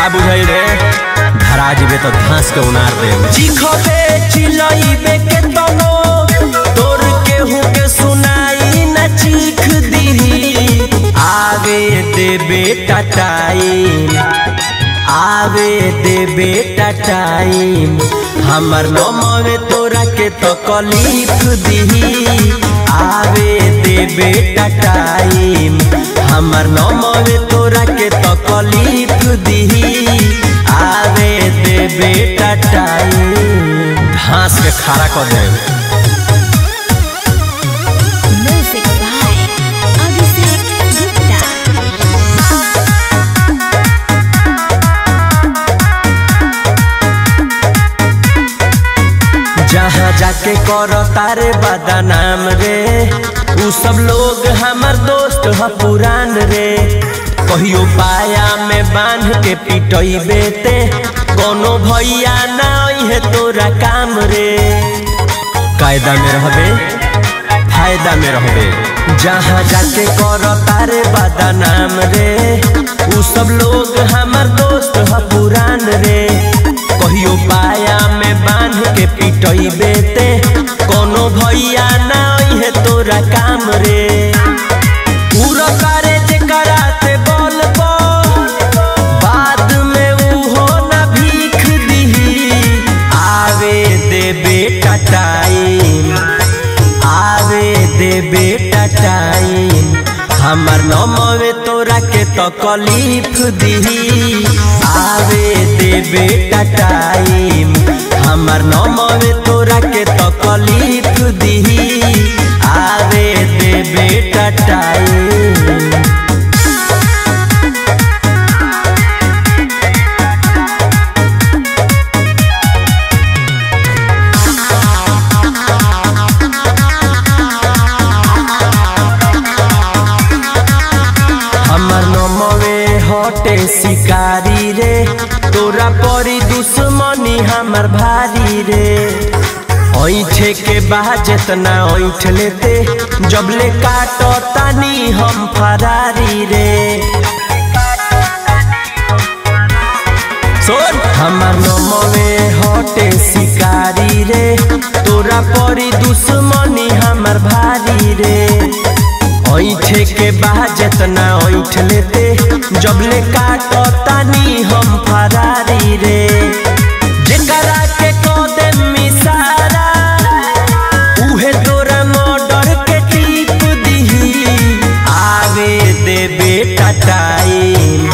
का बुझाई रे धरा जीवे तो घास के उनार दे चिखबे चिलइबे के तनो तोर के हु के सुनाई न चीख दीही आवे दे बेटा टाइम आवे दे बेटा टाइम हमर नमवे तोरा के तकलीफ दीही आवे दे बेटा टाइम हमर नमवे तोरा के तकलीफ दीही आवे दे बेटा टाइम घास के खारा कर दे जहाँ जाके करो तारे बदनाम रे उ सब लोग हमर दोस्त ह पुरान रे कहियो पाया में बांध के पिटइबे ते कोनो भैया ना है तोरा काम रे कायदा में रहबे फायदा में रहबे जहाँ जाके करो तारे बदनाम रे उ सब लोग हमर दोस्त ह पुरान रे कहियो पाया में बांध के पिटइबे ते कोनो भैया ना है तोरा काम रे पूरा करे जे कराते बोल बाद में उ हो ना भीख दीही आवे दे बेटा टाइम आवे दे बेटा टाइम हमर नमवे तोरा के तकलीफ दीही आवे दे बेटा टाइम हमर नमवे तोरा के तकलीफ दीही आवे दे बेटा टाइम हमर नमवे हटे शिकारी रे तोरा परी दुश्मनी हमर भारी रे ऐठे के बाद जितना ऐठ लेते जबले काटो तानी हम फरारी रे सुन हमर नमवे हटे शिकारी रे तोरा परी दुश्मनी हमर भारी रे ऐठे के बाद जितना ऐठ लेते जबले काटो तानी हम फरारी रे जेकरा के कदे मिसारा उहे तोरा मर्डर के टीप दीही आवे दे बेटा टाइम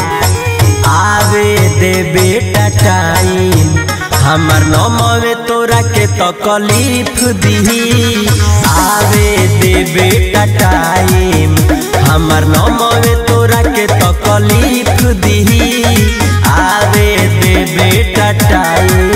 आवे दे बेटा टाइम हमर नमवे तोरा के तकलीफ दीही आवे दे बेटा टाइम हमर नमवे तोरा के तकलीफ दीही आवे दे बेटा टाइम।